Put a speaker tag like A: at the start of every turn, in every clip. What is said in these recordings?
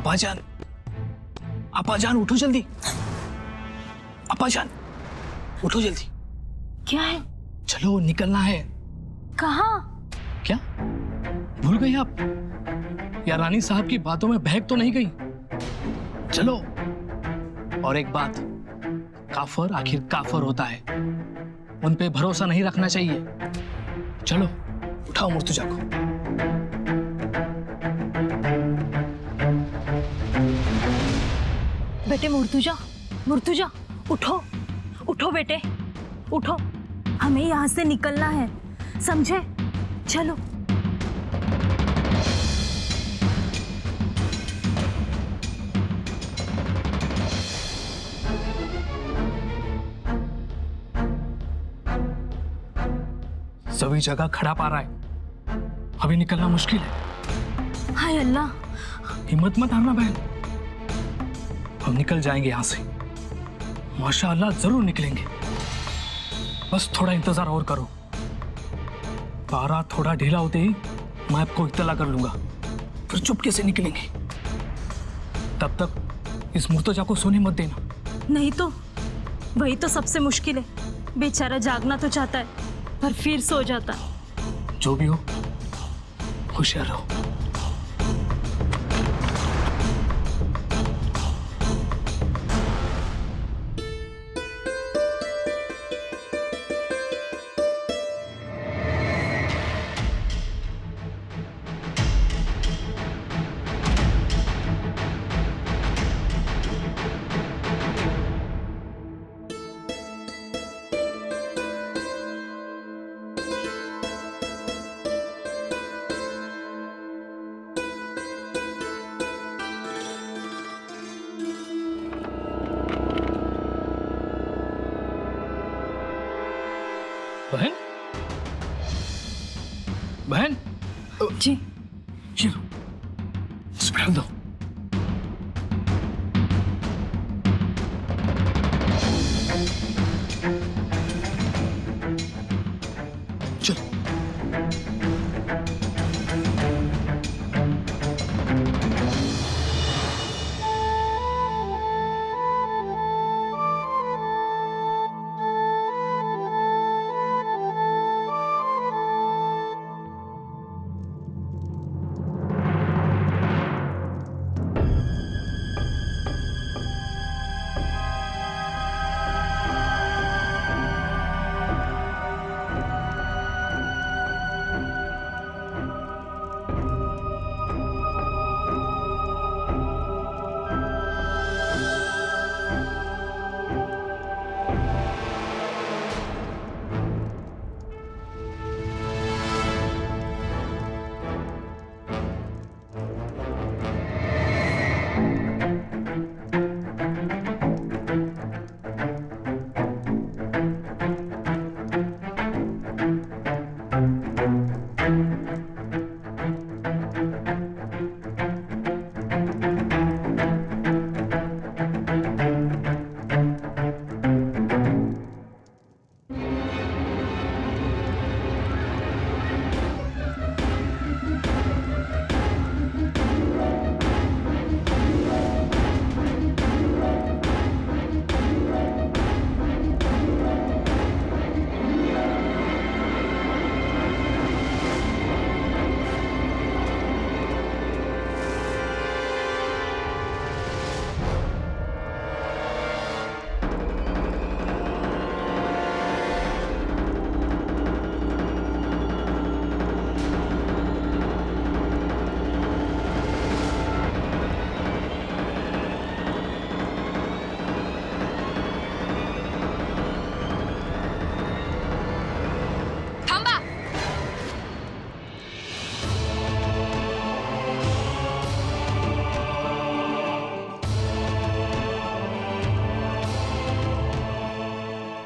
A: अपाजान, अपाजान उठो जल्दी। अपाजान उठो जल्दी।
B: क्या है?
A: चलो निकलना है।
B: कहाँ?
A: क्या भूल गई आप? या रानी साहब की बातों में बहक तो नहीं गई? चलो। और एक बात, काफर आखिर काफर होता है, उन पे भरोसा नहीं रखना चाहिए। चलो उठाओ मुर्तजा को।
B: बेटे मुर्तुजा, मुर्तुजा उठो, उठो बेटे, उठो। हमें यहाँ से निकलना है, समझे? चलो।
A: सभी जगह खड़ा पा रहा है, अभी निकलना मुश्किल है।
B: हाय अल्लाह।
A: हिम्मत मत हारना बहन, हम निकल जाएंगे यहाँ से। माशाअल्लाह जरूर निकलेंगे, बस थोड़ा इंतजार और करो। पारा थोड़ा ढीला होते ही मैं आपको इत्तला कर लूंगा, फिर चुपके से निकलेंगे। तब तक इस मुर्तजा को सोने मत देना।
B: नहीं तो वही तो सबसे मुश्किल है, बेचारा जागना तो चाहता है पर फिर सो जाता।
A: जो भी हो होशियार रहो। बहन, बहन
B: जी
A: ये लो, स्प्रे दो। चलो।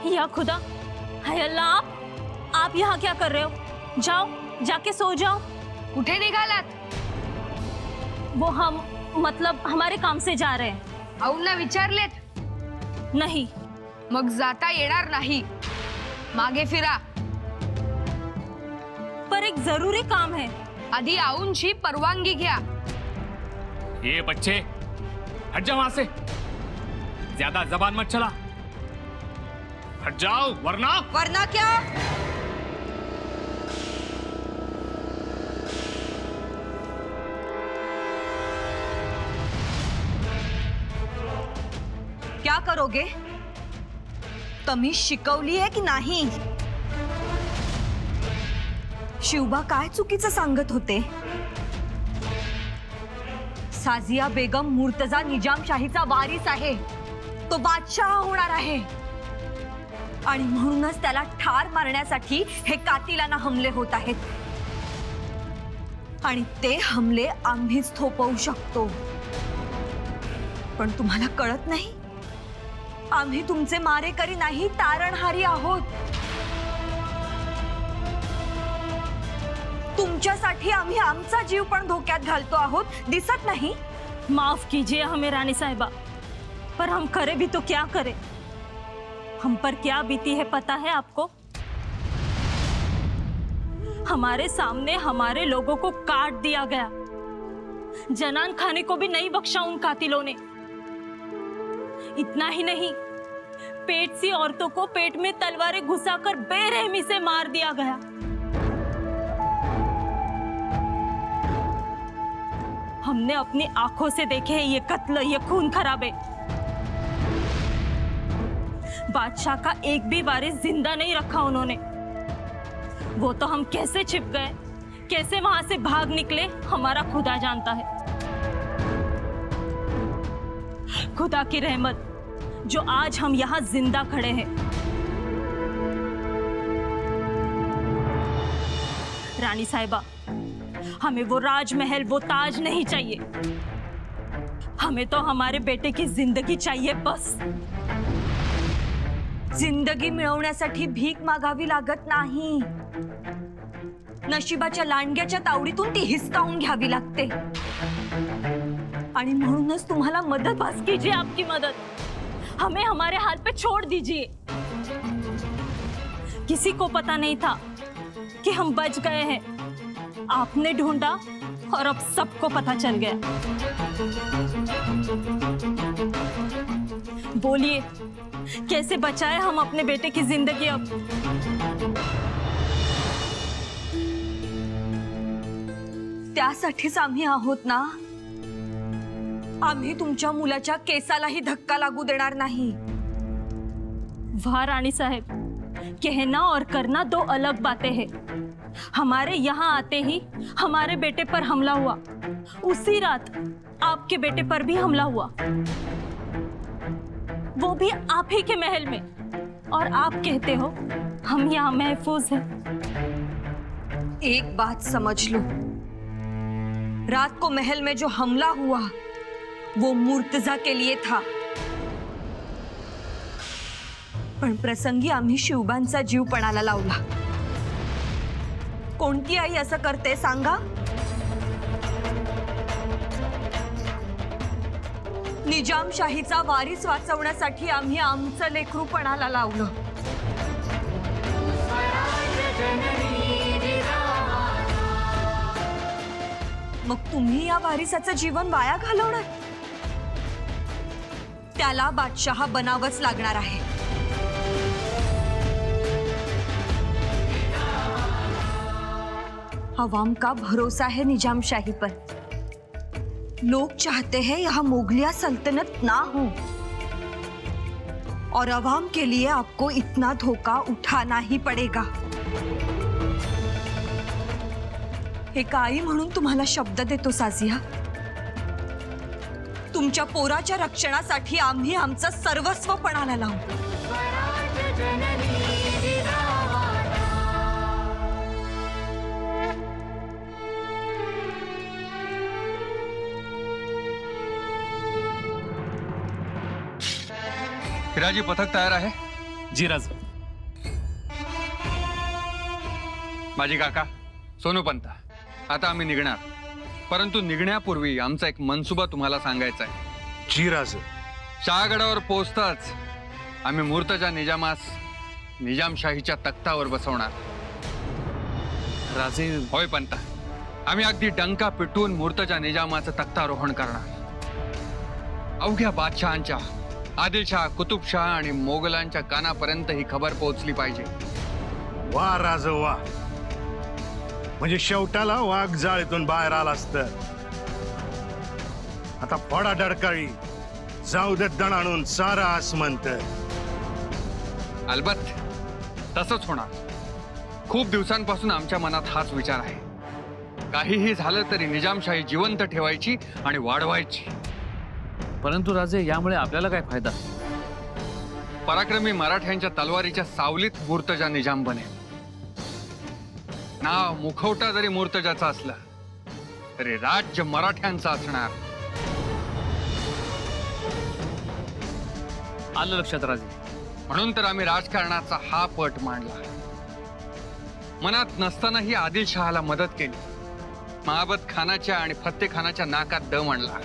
B: या खुदा, हाय अल्लाह, आप यहाँ क्या कर रहे हो? जाओ, जाके सो जाओ।
C: कुठे निघालात?
B: वो हम मतलब हमारे काम से जा रहे हैं।
C: आऊंना विचारलेत?
B: नहीं।
C: मग जाता येणार नाही, मागे फिरा।
B: पर एक जरूरी काम है।
C: आधी आऊंची परवानगी घ्या।
A: ये बच्चे हट जाओ वहां से, ज्यादा जबान मत चला, हट जाओ वरना।
C: वरना क्या? क्या करोगे? तमीज शिकवली आहे की नाही? शिवबा काय चुकीचं सांगत होते? साजिया बेगम मुर्तजा निजामशाहीचा वारीस आहे, तो बादशाह होणार आहे आणि म्हणूनच त्याला ठार मारण्यासाठी हे कातिलाना हमले होत आहेत आणि ते हमले आम्हीच थोपवू शकतो. पण तुम्हाला कळत नाही, आम्ही तुमचे मारेकरी नाही, तारणहारी आहोत. तुमच्यासाठी आम्ही आमचा जीव पण धोक्यात घालतो आहोत, दिसत नाही?
B: माफ कीजिए हमें रानी साहिबा, पर हम करे भी तो क्या करें? हम पर क्या बीती है पता है आपको? हमारे सामने हमारे लोगों को काट दिया गया, जनान खाने को भी नहीं बख्शा उन कातिलों ने. इतना ही नहीं, पेट सी औरतों को पेट में तलवारें घुसाकर बेरहमी से मार दिया गया. हमने अपनी आंखों से देखे ये कत्ल, ये खून खराबे. बादशाह का एक भी वारिस जिंदा नहीं रखा उन्होंने. वो तो हम कैसे छिप गए, कैसे वहां से भाग निकले, हमारा खुदा जानता है. खुदा की रहमत जो आज हम यहाँ जिंदा खड़े हैं. रानी साहिबा, हमें वो राजमहल, वो ताज नहीं चाहिए. हमें तो हमारे बेटे की जिंदगी चाहिए बस.
C: जिंदगी मिळवण्यासाठी भीक मागावी लागत नाही, नशिबाच्या लांडग्याच्या तावडीतून ती हिसकावून घ्यावी लागते. आणि म्हणूनच तुम्हाला मदत.
B: बस कीजिए आपकी मदद, हमें हमारे हाल पे छोड़ दीजिए. किसी को पता नहीं था कि हम बच गए हैं. आपने ढूंढा और अब सबको पता चल गया. बोलिए, कैसे बचाए हम अपने बेटे की जिंदगी अब?
C: त्यासाठीच आम्ही आहोत ना. आम्ही तुमच्या मुलाच्या केसालाही धक्का लागू देणार नाही.
B: वाह रानी साहब, कहना और करना दो अलग बातें हैं. हमारे यहाँ आते ही हमारे बेटे पर हमला हुआ, उसी रात आपके बेटे पर भी हमला हुआ, वो भी आप ही के महल में. और आप कहते हो हम यहाँ महफूज हैं.
C: एक बात समझ लो, रात को महल में जो हमला हुआ वो मुर्तजा के लिए था. पण प्रसंगी आम्ही शिवबांचा जीव पणाला लावला. कोणती आई असं करते सांगा? निजामशाहीचा वारीस वाचवण्यासाठी आम्ही आमचं लेकरू पणाला लावलं. मग तुम्ही या वारिसाचं जीवन वाया घालवणार? त्याला बादशाह बनावंच लागणार आहे. अवाम का भरोसा है निजामशाही पर. लोग चाहते हैं यहाँ मुगलिया सल्तनत ना हो और अवाम के लिए आपको इतना धोखा उठाना ही पड़ेगा. एक आई म्हणून तुम्हाला शब्द देतो साजिया, तुमच्या पोराच्या रक्षणासाठी आम्ही आमचं सर्वस्व पणाला लावू.
D: हिराजी, पथक तयार आहे?
A: जी राज.
D: माझी काका सोनूपंत, आता आम्ही निघणार, परंतु निघण्यापूर्वी आमचा एक मनसुबा तुम्हाला सांगायचा आहे.
E: जी राज.
D: शहागडावर पोहोचताच आम्ही मुर्तजा निजामास निजामशाहीच्या तख्तावर बसवणार.
E: राजे.
D: होय पंत, आम्ही अगदी डंका पिटून मुर्तजा निजामाचं तख्तारोहण करणार. अवघ्या बादशहांच्या, आदिलशाह, कुतुबशाह आणि मोगलांच्या कानापर्यंत ही खबर पोहोचली पाहिजे.
E: वा राज वा, म्हणजे शेवटाला वाघ जाळीतून बाहेर आला असत. आता फोडा डडकाळी, जाऊ देत दणाणून सारा आसमंत.
D: अलबत्त तसंच होणार. खूप दिवसांपासून आमच्या मनात हाच विचार आहे. काहीही झालं तरी निजामशाही जिवंत ठेवायची आणि वाढवायची.
F: परंतु राजे, यामुळे आपल्याला काय फायदा?
D: पराक्रमी मराठ्यांच्या तलवारीच्या सावलीत मूर्तजा निजाम बनेल. नाव मुखवटा जरी मूर्तजाचा असला तरी राज्य मराठ्यांचं असणार.
F: आलं लक्षात राजे.
D: म्हणून तर आम्ही राजकारणाचा हा पट मांडला. मनात नसतानाही आदिलशहाला मदत केली. महाबत खानाच्या आणि फत्ते खानाच्या नाकात दम आणला.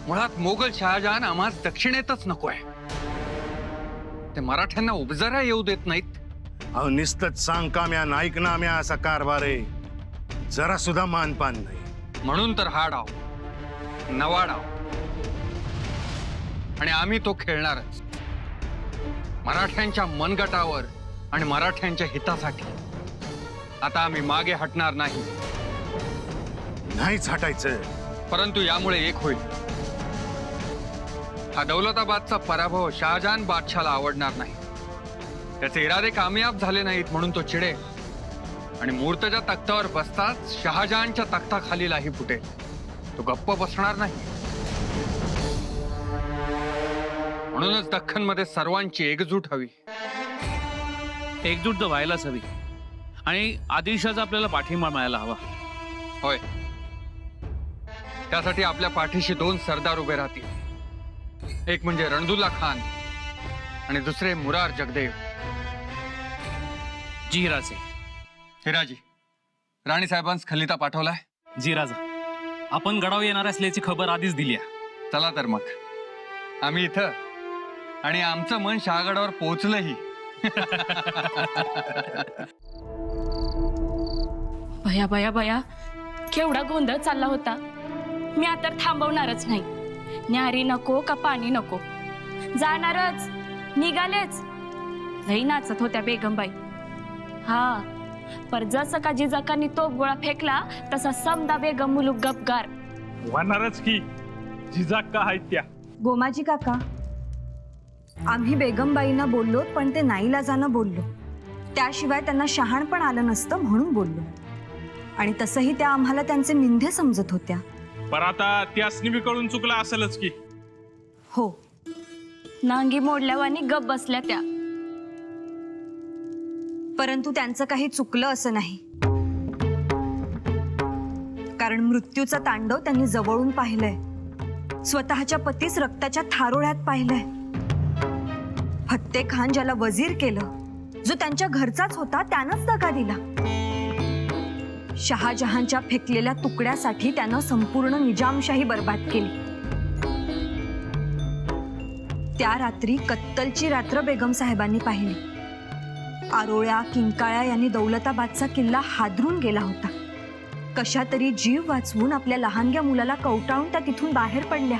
D: मुळात मोगल शहाजहान आम्हास दक्षिणेतच नकोय. ते मराठ्यांना उपजरा येऊ देत नाहीत.
E: अहो निस्तच सांग काम्या नाईक नाम्या असा कारभार आहे. जरा सुद्धा मानपान नाही.
D: म्हणून तर हा डाव, नवा डाव, आणि आम्ही तो खेळणारच. मराठ्यांच्या मनगटावर आणि मराठ्यांच्या हितासाठी. आता आम्ही मागे हटणार नाही.
E: नाहीच हटायचं.
D: परंतु यामुळे एक होईल. हा दौलताबादचा पराभव शहाजहान बादशाला आवडणार नाही. त्याचे इरादे कामयाब झाले नाहीत म्हणून तो चिडेल आणि मूर्तजा तख्तावर बसताच शहाजहानच्या तख्ताखालीलाही फुटेल. तो गप्प बसणार नाही. म्हणूनच दख्खनमध्ये सर्वांची एकजूट हवी.
F: एकजूट तर व्हायलाच हवी आणि आदिलशाहचा आपल्याला पाठिंबा मिळायला हवा.
D: होय, त्यासाठी आपल्या पाठीशी 2 सरदार उभे राहतील. एक म्हणजे रणदुल्ला खान आणि दुसरे मुरार जगदेव.
F: जी राजे.
D: हिराजी, राणी साहेबांस खलिता पाठवलाय.
A: जी राजा, आपण गडावर येणार असल्याची खबर आधीच दिली आहे.
D: चला तर मग, आम्ही इथं आणि आमचं मन शहागडावर पोहोचलंही.
B: भया भया भया, केवढा गोंधळ चालला होता. मी आता थांबवणारच नाही. न्यारी नको का पाणी नको, जाणारच, निघालेच. लई नाचत होत्या बेगमबाई. हा, पर जसं का जिजाकांनी तोप गोळा फेकला तसा समदा बेगम मुलूक गपगार.
A: होणारच की, जिजाक का आहेत त्या.
C: गोमाजी काका, आम्ही बेगमबाईंना बोललो पण ते नाईलाजानं बोललो. त्याशिवाय त्यांना शहाण पण आलं नसतं म्हणून बोललो. आणि तसंही त्या आम्हाला त्यांचे मिंधे समजत होत्या.
G: पर आता त्यासनी बी कळून चुकला असेलच की.
C: हो,
B: नांगी मोडल्यावानी गप बसल्या त्या.
C: परंतु त्यांचं काही चुकलं असं नाही. कारण मृत्यूचा तांडव त्यांनी जवळून पाहिलंय. स्वतःच्या पतीस रक्ताच्या थारोळ्यात पाहिलंय. फत्ते खान ज्याला वजीर केलं, जो त्यांच्या घरचाच होता, त्यानंच दगा दिला. शहाजहानच्या फेकलेल्या तुकड्यासाठी त्यानं संपूर्ण निजामशाही बर्बाद केली. त्या रात्री कत्तलची रात्र बेगम साहेबांनी पाहिली. आरोळ्या किंकाळ्या यांनी दौलताबादचा किल्ला हादरून गेला होता. कशा तरी जीव वाचवून आपल्या लहानग्या मुलाला कवटाळून त्या तिथून बाहेर पडल्या.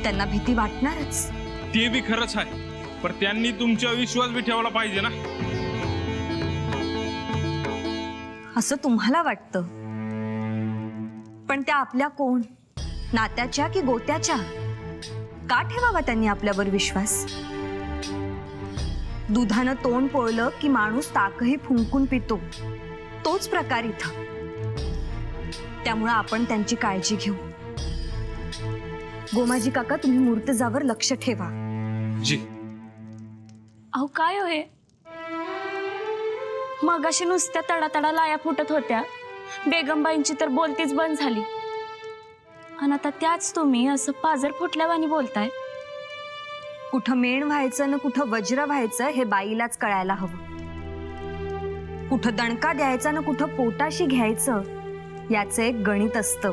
C: त्यांना भीती वाटणारच.
G: ते बी खरंच आहे, पर त्यांनी तुमचा विश्वास बी ठेवला पाहिजे ना.
C: असं तुम्हाला वाटतं, पण त्या आपल्या कोण, नात्याच्या की गोत्याच्या? का ठेवावा त्यांनी आपल्यावर विश्वास? दुधानं तोंड पोळलं की माणूस ताकही फुंकून पितो, तोच प्रकार इथं. त्यामुळे आपण त्यांची काळजी घेऊ. गोमाजी काका, तुम्ही मूर्तजावर लक्ष ठेवा.
G: जी.
B: अहो काय हो हे? मगाशी नुसत्या तडातडा लाया फुटत होत्या. बेगमबाईंची तर बोलतीच बंद झाली. आणि आता त्याच तुम्ही असं पाजर फुटल्यावानी बोलताय.
C: कुठं मेण व्हायचं ना कुठं वज्र व्हायचं हे बाईलाच कळायला हवं. कुठं दणका द्यायचा ना कुठं पोटाशी घ्यायचं, याचं एक गणित असतं.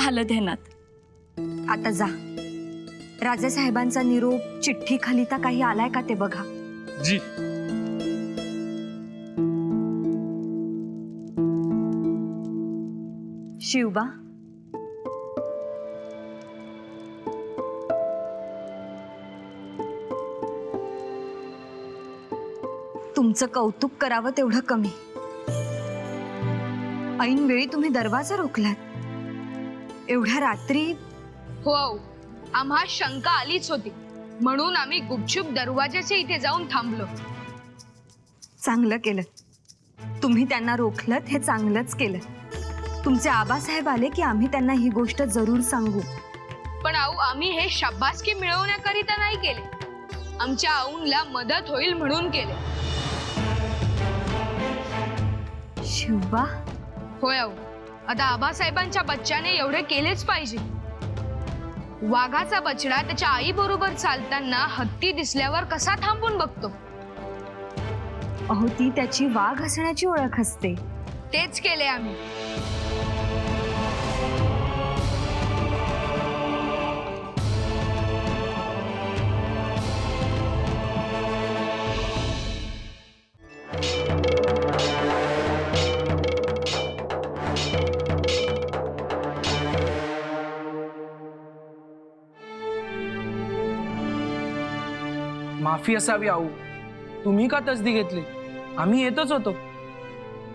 B: आलं ध्यानात.
C: आता जा. राजेसाहेबांचा निरोप चिठ्ठी खलिता काही आलाय का ते बघा.
G: जी.
C: शिवबा, तुमचं कौतुक करावं तेवढं कमी. ऐन वेळी तुम्ही दरवाजा रोखलात. एवढ्या रात्री.
H: हो आम्हा शंका आलीच होती, म्हणून आम्ही गुपचूप दरवाजाच्या इथे जाऊन थांबलो.
C: चांगलं केलं. तुम्ही त्यांना रोखलत हे चांगलंच केलं. तुमचे आबासाहेब आले की आम्ही त्यांना ही गोष्ट जरूर सांगू.
H: पण आऊ, आम्ही हे शाबासकी मिळवण्याकरिता नाही केले, आमच्या आऊंला मदत होईल म्हणून केले.
C: शिवबा,
H: होय आऊ, आता आबासाहेबांच्या बच्च्याने एवढे केलेच पाहिजे. वाघाचा बछडा त्याच्या आई बरोबर चालताना हत्ती दिसल्यावर कसा थांबून बघतो.
C: अहो ती त्याची वाघ असण्याची ओळख असते.
H: तेच केले आम्ही.
I: माफी असावी आऊ, तुम्ही का तसदी घेतली? आम्ही येतच होतो.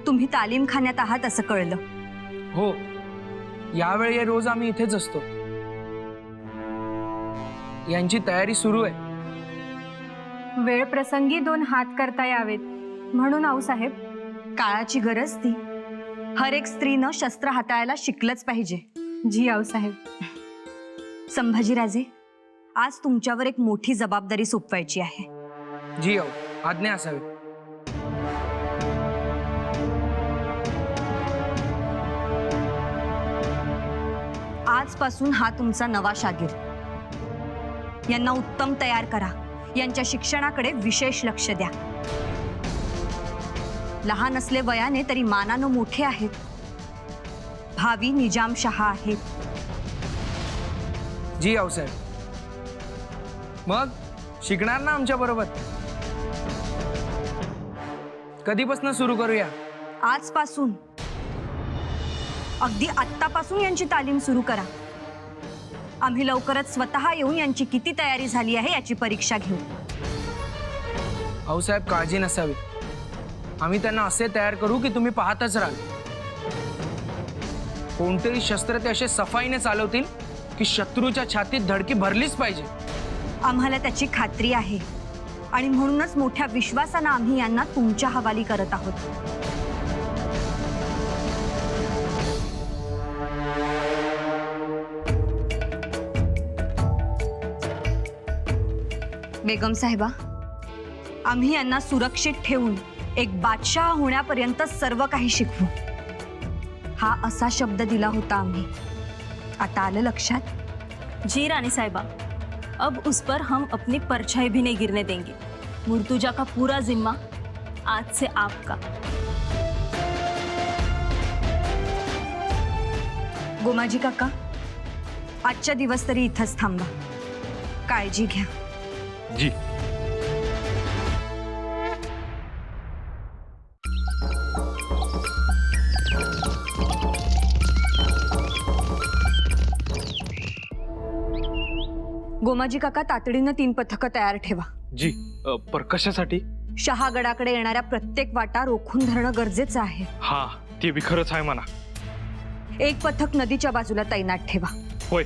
C: तुम्ही तालीमखान्यात आहात असं कळलं.
I: हो, यावेळी रोज आम्ही इथेच असतो. यांची तयारी सुरू आहे.
B: वेळ प्रसंगी 2 हात करता यावेत म्हणून आऊसाहेब.
C: काळाची गरज ती. हर एक स्त्रीनं शस्त्र हाताळायला शिकलंच पाहिजे.
B: जी आऊसाहेब.
C: संभाजीराजे, आज तुमच्यावर एक मोठी जबाबदारी सोपवायची आहे.
I: जी आऊ, आज्ञा असावी.
C: आजपासून हा तुमचा नवा शागीर. यांना उत्तम तयार करा. यांच्या शिक्षणाकडे विशेष लक्ष द्या. लहान असले वयाने तरी मानानं मोठे आहेत. भावी निजामशहा आहेत.
I: जी आऊसाहेब. मग शिकणार ना आमच्या बरोबर? कधीपासून सुरू करूया?
C: आजपासून. अगदी आत्तापासून यांची तालीम सुरू करा. आम्ही लवकरच स्वतः येऊन यांची किती तयारी झाली आहे याची परीक्षा घेऊ.
I: आऊसाहेब, काळजी नसावी. आम्ही त्यांना असे तयार करू की तुम्ही पाहतच राहाल. कोणतेही शस्त्र ते असे सफाईने चालवतील की शत्रूच्या छातीत धडकी भरलीच पाहिजे.
C: आम्हाला त्याची खात्री आहे आणि म्हणूनच मोठ्या विश्वासानं आम्ही यांना तुमच्या हवाली करत आहोत. बेगम साहेबा, आम्ही यांना सुरक्षित ठेवून एक बादशाह होण्यापर्यंत सर्व काही शिकवू. हा असा शब्द दिला होता आम्ही. आता आलं लक्षात?
B: जी रानी साहिबा, अब उस पर हम अपनी परछाई भी नहीं गिरने देंगे. मुर्तुजा का पूरा जिम्मा आज से आपका.
C: गोमाजी काका, आजच्या दिवस तरी इथंच थांबा. काळजी घ्या.
G: जी.
C: गोमाजी काका, तातडीनं 3 पथकं तयार ठेवा.
G: जी. पर कशासाठी?
C: शहागडाकडे येणाऱ्या प्रत्येक वाटा रोखून धरणं गरजेचं आहे.
G: हा, ते बी खरंच आहे म्हणा.
C: एक पथक नदीच्या बाजूला तैनात ठेवा.
G: होय,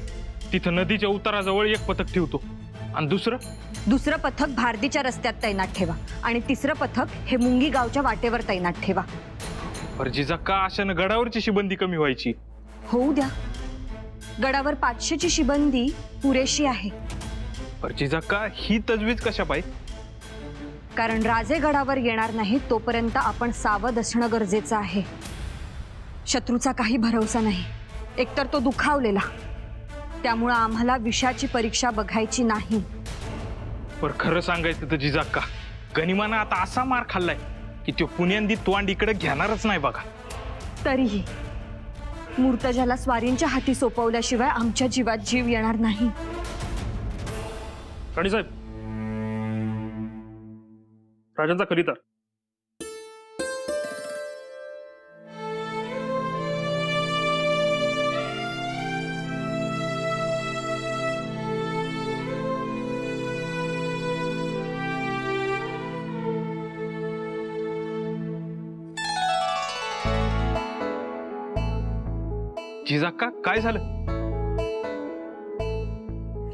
G: तिथं नदीच्या उताराजवळ एक पथक ठेवतो. आणि
C: दुसरं पथक भारदीच्या रस्त्यात तैनात ठेवा. आणि तिसरं पथक हे मुंगी गावच्या वाटेवर तैनात ठेवा.
G: पर जिजा, का अशानं गडावरची शिबंदी कमी व्हायची?
C: होऊ द्या. गडावर 500ची शिबंदी पुरेशी आहे.
G: पर जिजा, का ही तजवीज कशा पाहिजे?
C: कारण राजे गडावर येणार नाही तोपर्यंत आपण सावध असणं गरजेचं आहे. शत्रूचा काही भरवसा नाही. एकतर तो दुखावलेला, त्यामुळं आम्हाला विषाची परीक्षा बघायची नाही.
G: पर खरं सांगायचं तर जिजा का, गनिमानं आता असा मार खाल्लाय की तो पुण्यांदी तोंड इकडे घेणारच नाही बघा.
C: तरीही मुर्तजाला स्वारींच्या हाती सोपवल्याशिवाय आमच्या जीवात जीव येणार नाही.
G: राणीसाहेब, राजांचा खरीदार. जिजाक्का काय झालं?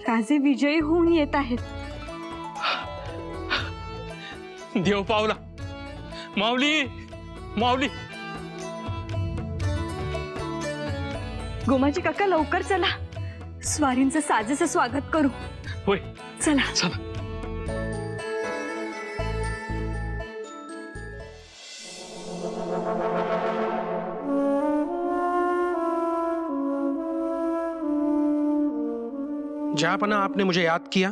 B: राजे विजयी होऊन येत आहेत.
G: देव पावला. माऊली माऊली.
C: गोमाजी काका लवकर चला, स्वारींचं साजेचं स्वागत करू.
G: होय
C: चला.
G: चला.
J: जहाँपना आपने मुझे याद किया।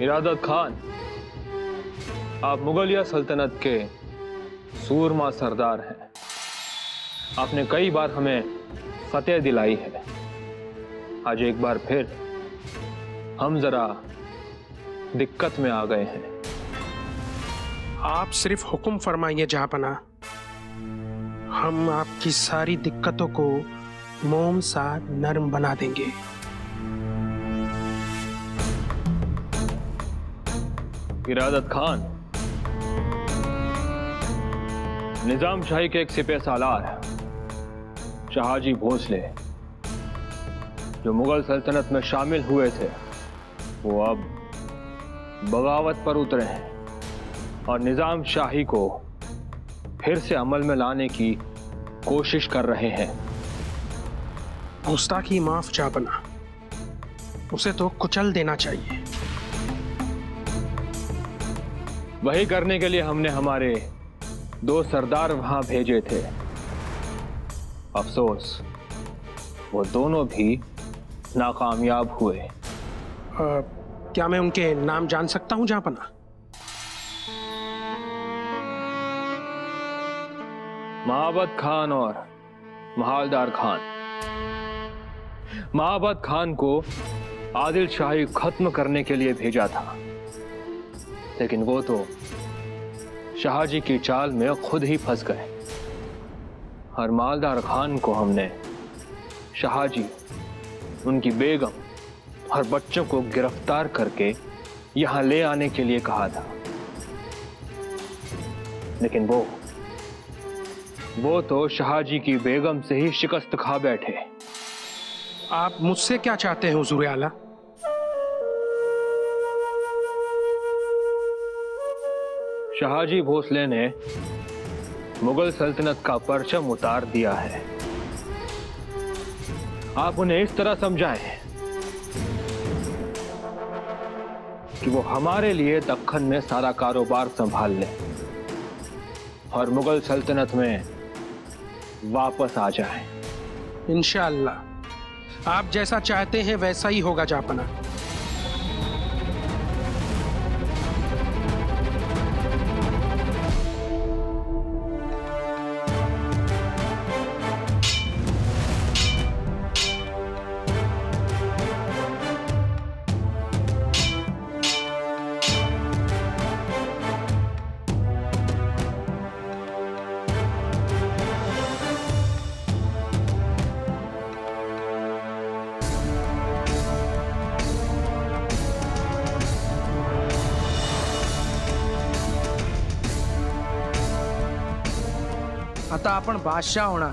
K: इरादत खान, आप मुगलिया सल्तनत के सूरमा सरदार हैं। आपने कई बार हमें फतेह दिलाई है। आज एक बार फिर हम जरा दिक्कत में आ गए हैं।
J: आप सिर्फ हुक्म फरमाइए जहाँपना, हम आपकी सारी दिक्कतों को मोम सा नरम बना देंगे।
K: इरादत खान, निजाम शाही के एक सिपह सालार शहाजी भोसले जो मुगल सल्तनत में शामिल हुए थे, वो अब बगावत पर उतरे हैं और निजाम शाही को फिर से अमल में लाने की कोशिश कर रहे हैं।
J: गुस्ताखी माफ जहाँपना, उसे तो कुचल देना चाहिए।
K: वही करने के लिए हमने हमारे 2 सरदार वहां भेजे थे। अफसोस वो दोनों भी नाकामयाब हुए।
J: क्या मैं उनके नाम जान सकता हूं जहाँपना?
K: महाबत खान और महालदार खान। महाबत खान को आदिल शाही खत्म करने के लिए भेजा था, लेकिन वो तो शाहजी की चाल में खुद ही फंस गए। और मालदार खान को हमने शाहजी, उनकी बेगम और बच्चों को गिरफ्तार करके यहां ले आने के लिए कहा था, लेकिन वो तो शाहजी की बेगम से ही शिकस्त खा बैठे।
J: आप मुझसे क्या चाहते हैं हुजूर आला?
K: शाहजी भोसले ने मुगल सल्तनत का परचम उतार दिया है। आप उन्हें इस तरह समझाएं कि वो हमारे लिए दक्खन में सारा कारोबार संभाल लें और मुगल सल्तनत में वापस आ जाएं।
J: इंशाअल्लाह आप जैसा चाहते हैं वैसा ही होगा जहाँपना।
I: आता आपण बादशाह होणार.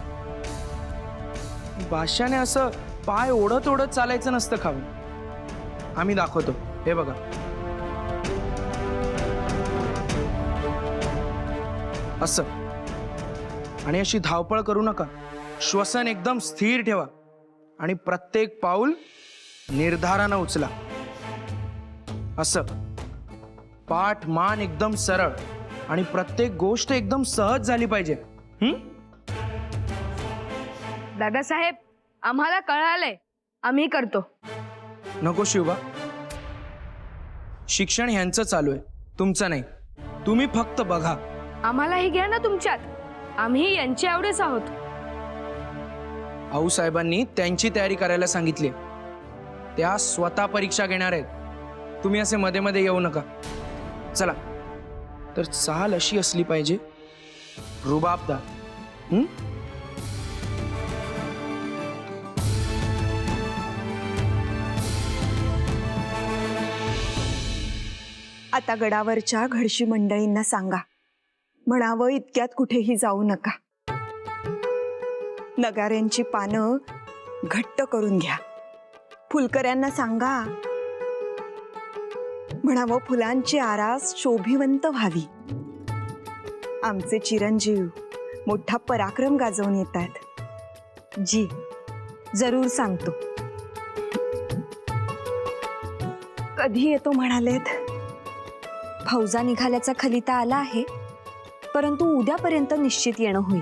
I: बादशाहने असं पाय ओढत ओढत चालायचं नसतं खाऊन. आम्ही दाखवतो, हे बघा. असं. आणि अशी धावपळ करू नका. श्वसन एकदम स्थिर ठेवा आणि प्रत्येक पाऊल निर्धारानं उचला. असं. पाठ मान एकदम सरळ आणि प्रत्येक गोष्ट एकदम सहज झाली पाहिजे.
H: दादासाहेब, आम्हाला कळालंय, आम्ही करतो.
I: नको शिवबा, शिक्षण ह्यांचं चालू आहे, तुमचं नाही. तुम्ही फक्त बघा.
H: आम्हालाही घ्या ना तुमच्यात, आम्ही यांचे एवढेच आहोत.
I: आऊसाहेबांनी त्यांची तयारी करायला सांगितली. त्या स्वतः परीक्षा घेणार आहेत. तुम्ही असे मध्ये मध्ये येऊ नका. चला. तर चाल अशी असली पाहिजे, रुबाबदार.
C: आता गडावरच्या घडशी मंडळींना सांगा, म्हणावं इतक्यात कुठेही जाऊ नका.
L: नगाऱ्यांची पानं घट्ट करून घ्या. फुलकऱ्यांना सांगा, म्हणावं फुलांची आरास शोभिवंत व्हावी. आमचे चिरंजीव मोठा पराक्रम गाजवून येतात. जी जरूर सांगतो. कधी येतो म्हणालेत?
C: फौजा निघाल्याचा खलिता आला आहे, परंतु उद्यापर्यंत निश्चित येणं होईल.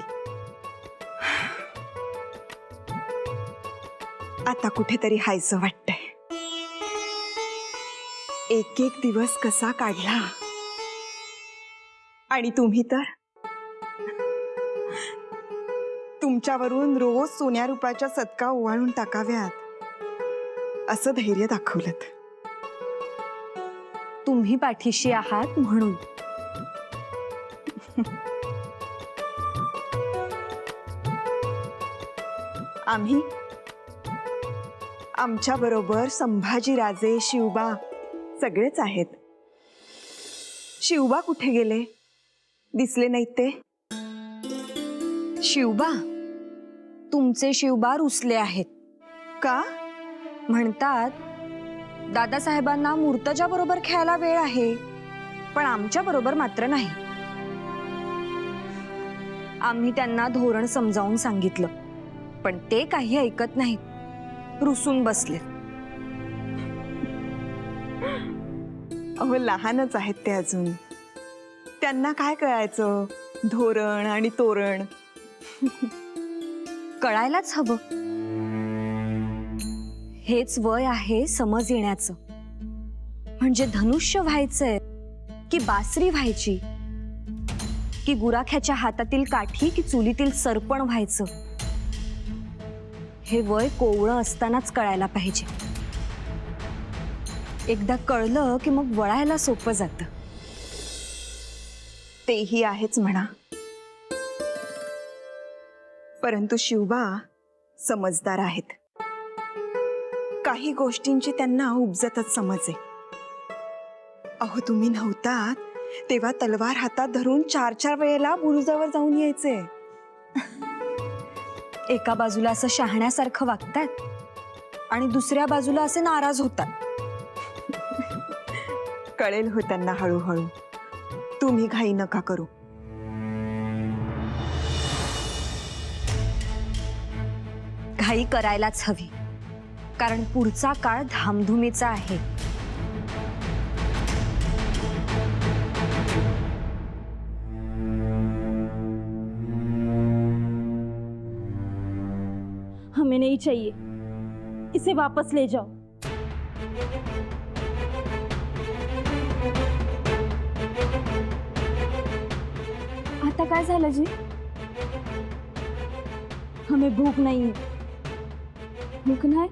L: आता कुठेतरी हायचं वाटतंय. एक एक दिवस कसा काढला, आणि तुम्ही तर तुमच्यावरून रोज सोन्या रुपाच्या सदका ओवाळून टाकाव्यात असं धैर्य दाखवलं.
C: तुम्ही पाठीशी आहात म्हणून.
L: आम्ही आमच्या बरोबर संभाजीराजे, शिवबा सगळेच आहेत. शिवबा कुठे गेले? दिसले नाहीत ते.
C: शिवबा, तुमचे शिवबा रुसले आहेत.
L: का?
C: म्हणतात दादासाहेबांना मूर्तजा बरोबर खेळायला वेळ आहे, पण आमच्या बरोबर मात्र नाही. आम्ही त्यांना धोरण समजावून सांगितलं, पण ते काही ऐकत नाहीत. रुसून बसले.
L: अहो लहानच आहेत ते अजून. त्यांना काय कळायचं धोरण आणि तोरण.
C: कळायलाच हवं. हेच वय आहे समज येण्याचं. म्हणजे धनुष्य व्हायचंय की बासरी व्हायची, की गुराख्याच्या हातातील काठी की चुलीतील सरपण व्हायचं, हे वय कोवळं असतानाच कळायला पाहिजे. एकदा कळलं की मग वळायला सोपं जातं.
L: तेही आहेच म्हणा, परंतु शिवबा समजदार आहेत. काही गोष्टींची त्यांना उपजतच समज आहे. अहो तुम्ही नव्हतात तेव्हा तलवार हातात धरून 4-4 वेळेला बुरुजावर जाऊन यायचे.
C: एका बाजूला असं शहाण्यासारखं वागतात आणि दुसऱ्या बाजूला असे नाराज होतात.
L: कळेल हो त्यांना हळूहळू. तुम्ही घाई नका करू.
C: घाई करायलाच हवी, कारण पुढचा काळ धामधुमीचा आहे.
B: हमें नहीं चाहिए, इसे वापस ले जाओ. आता काय झालं जी? हमें भूक नहीं है. भूक नाही?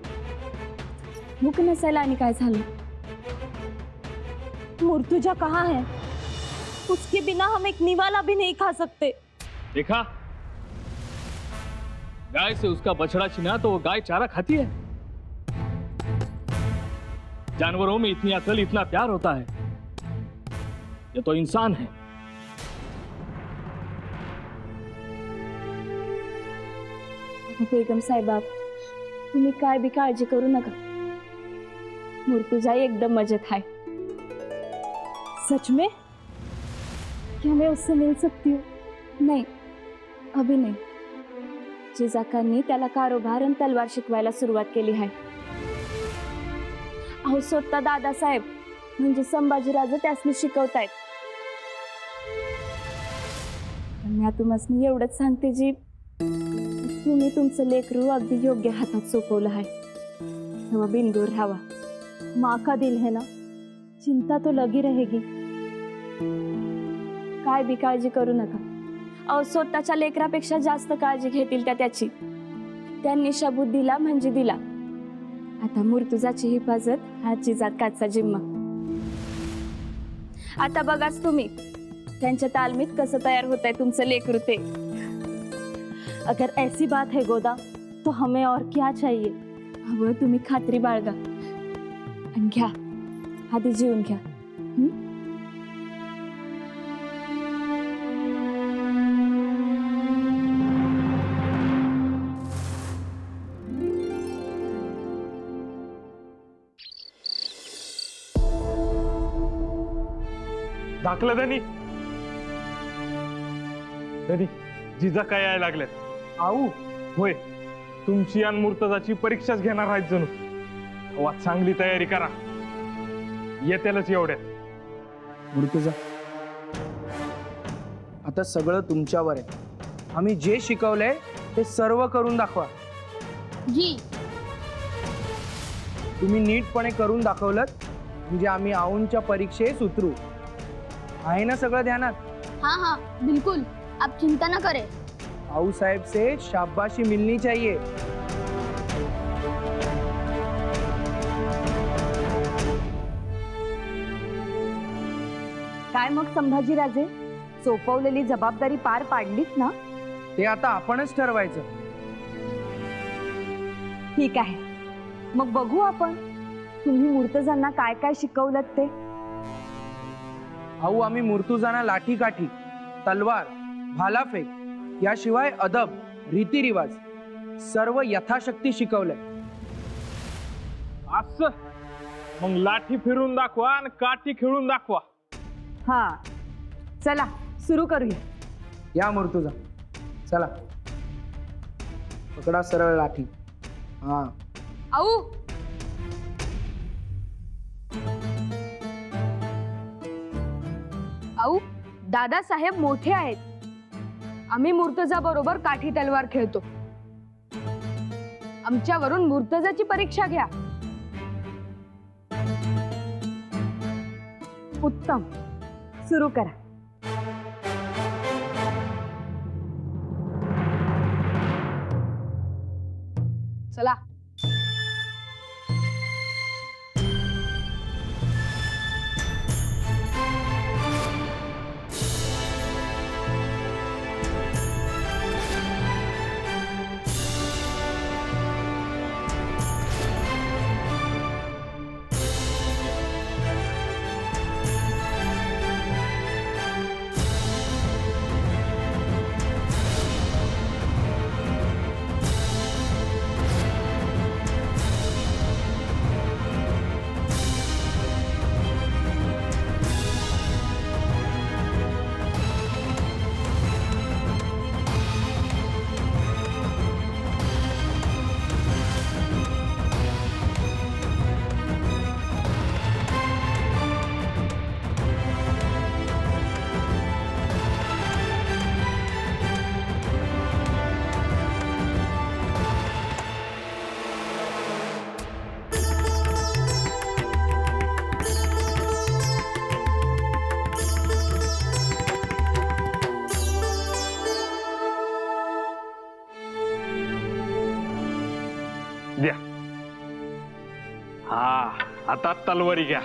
B: भूक नसायला आणि काय झालं? मुर्तुजा कहाँ है? उसके बिना हम एक निवाला भी नहीं खा सकते.
F: देखा, गाय से उसका बछड़ा छिना तो वो गाय चारा खाती है. जानवरों में इतनी अकल, इतना प्यार होता है. ये तो इंसान है.
B: बेगम साहेब, तुम्ही काय भी काळजी करू नका. मुर्तुजा एकदम मजेत है. सच में? क्या मैं उससे मिल सकती हूँ? नहीं, अभी नाही. जिजाकांनी त्याला कारोबार आणि तलवार शिकवायला सुरुवात केली आहे. अहो स्वतः दादासाहेब म्हणजे संभाजीराजे त्यासनी शिकवतायत. मी तुम्हाला एवढंच सांगते जी, तुम्ही तुमचं लेकरू अगदी योग्य हातात सोपवलं आहे. तेव्हा बिनदूर राहावा. माँ का दिल है ना, चिंता तो लगी रहेगी. काय बी काळजी करू नका. अहो स्वतःच्या लेकरापेक्षा जास्त काळजी घेतील त्या त्याची. त्यांनी शबूत दिला म्हणजे दिला. आता मुर्तुजाची हिफाजत हा जिजाकाचा जिम्मा. आता बघाच तुम्ही त्यांच्या तालमीत कसं तयार होत आहे तुमचं लेकरू ते. अगर ऐसी बात है गोदा, तो हमें और क्या चाहिए. हवं तुम्ही खात्री बाळगा आणि घ्या, आधी जेवून घ्या.
G: दाखलं धनी. धनी जिजा काय यायला लागल्यात.
I: आऊ
G: होय, तुमची आणि मुर्तजाची परीक्षाच घेणार आहेत जणू. वा, चांगली तयारी करा, येतेलच एवढ्यात.
I: मुर्तजा, आता सगळं तुमच्यावर आहे. आम्ही जे शिकवलंय ते सर्व करून दाखवा.
H: जी.
I: तुम्ही नीटपणे करून दाखवलं म्हणजे आम्ही आऊंच्या परीक्षेस उतरू. आहे ना सगळं ध्यानात?
H: हाँ हाँ बिल्कुल, आप चिंता न करें.
I: आऊ साहेब से शाबाशी मिलनी चाहिए.
C: काय मग संभाजीराजे, सोपवलेली जबाबदारी पार पाडलीत ना?
I: ते आता आपणच ठरवायचं.
C: ठीक आहे, मग बघू आपण तुम्ही मूर्तजांना काय काय शिकवलं ते.
I: आऊ, आम्ही मुर्तुजांना लाठी काठी, तलवार, भालाफेक याशिवाय अदब, रीतिरिवाज सर्व यथाशक्ती शिकवलंय.
G: असं मग लाठी फिरून दाखवा आणि काठी खेळून दाखवा.
C: हा, चला सुरू करूया.
I: या मुर्तुजा, चला पकडा सरळ लाठी. हा.
H: आऊ. आऊ, दादासाहेब मोठे आहेत. आम्ही मुर्तजा बरोबर काठी तलवार खेळतो. आमच्यावरून मुर्तजाची परीक्षा घ्या.
C: उत्तम, सुरू करा.
H: चला.
G: द्या. हा, आता तलवारी घ्या.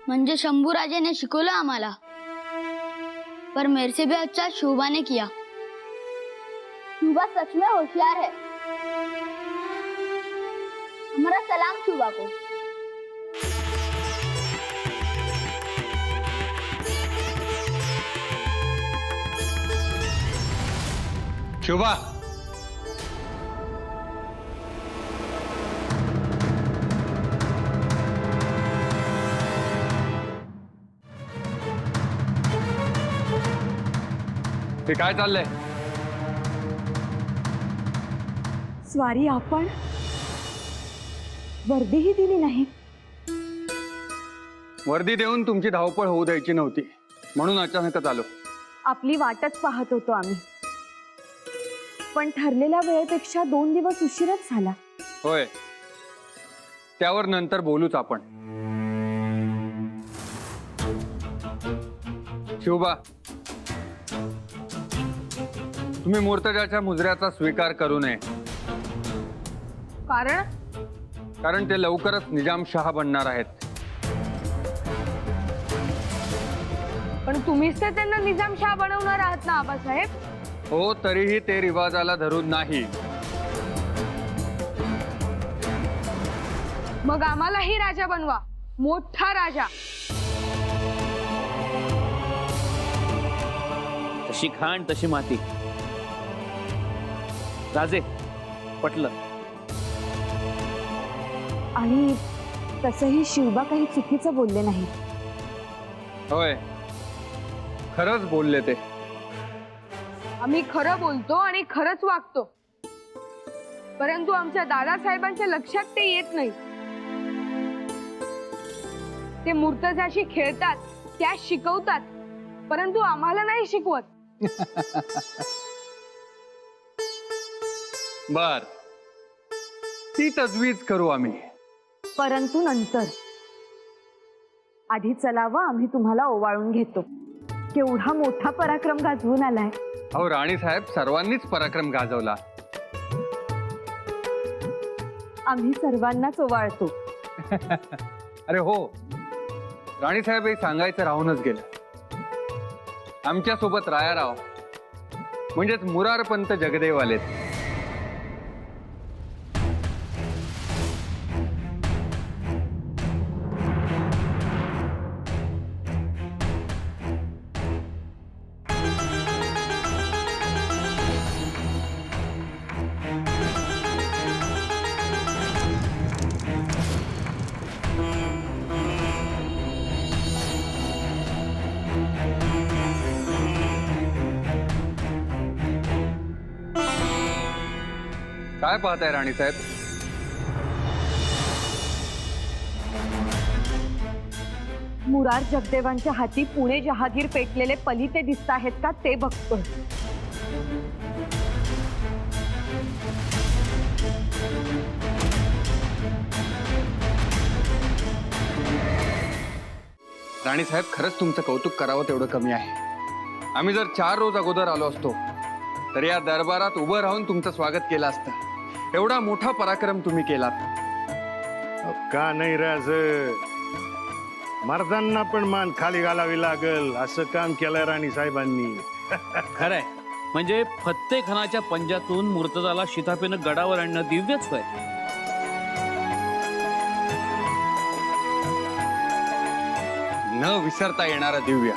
M: म्हणजे शंभूराजे ने शिकवलं आम्हाला, पर मेरे से भी अच्छा शोभा ने किया. शुभा सच में होशियार है। हमारा सलाम शुभा को।
D: शुभा, ते काय चाललंय?
L: स्वारी, आपण वर्दीही दिली नाही.
D: वर्दी देऊन तुमची धावपळ होऊ द्यायची नव्हती, म्हणून अचानकच आलो.
L: आपली वाटच पाहत होतो आम्ही, पण ठरलेल्या वेळेपेक्षा 2 दिवस उशीरच झाला.
D: होय, त्यावर नंतर बोलूच आपण. शिवबा, तुम्ही मूर्तजाच्या मुजऱ्याचा स्वीकार करू नये. कारण ते लवकरच निजामशाह बनणार आहेत.
H: पण तुम्हीच तर त्यांना निजामशाह बनवणार आहात ना आबासाहेब.
D: हो, तरीही ते रिवाजाला धरून नाही.
H: मग आम्हालाही राजा बनवा, मोठा राजा.
F: तशी खाण तशी माती. राजे, पटलं.
L: आणि तसंही शिवबा काही चुकीचं बोलले नाही.
D: होय, खरंच बोलले ते.
H: आम्ही खरं बोलतो आणि खरंच वागतो, परंतु आमच्या दादासाहेबांच्या लक्षात ते येत नाही. ते मूर्तजाशी खेळतात, त्या शिकवतात, परंतु आम्हाला नाही शिकवत.
D: बर, ती तजवीज करू आम्ही.
L: परंतु नंतर. आधी चलावं, आम्ही तुम्हाला ओवाळून घेतो. केवढा मोठा पराक्रम गाजवून आलाय.
D: अहो राणी साहेब, सर्वांनीच पराक्रम गाजवला.
L: आम्ही सर्वांनाच ओवाळतो.
D: अरे हो, राणी साहेब, हे सांगायचं राहूनच गेलं. आमच्या सोबत रायाराव म्हणजेच मुरारपंत जगदेव आलेत. काय पाहताय राणी साहेब?
L: मुरार जगदेवांच्या हाती पुणे जहागीर पेटलेले पलिते दिसत आहेत का ते बघतोय.
D: राणी साहेब, खरंच तुमचं कौतुक करावं तेवढं कमी आहे. आम्ही जर 4 रोज अगोदर आलो असतो तर या दरबारात उभं राहून तुमचं स्वागत केलं असतं. एवढा मोठा पराक्रम तुम्ही केलात.
E: का नाही राज, मर्दांना पण मान खाली घालावी लागल असं काम केलंय राणी साहेबांनी.
F: खरंय, म्हणजे फत्ते खानाच्या पंजातून मुर्तजाला शिताफेनं गडावर आणणं दिव्यच होय.
D: न विसरता येणारा दिव्य.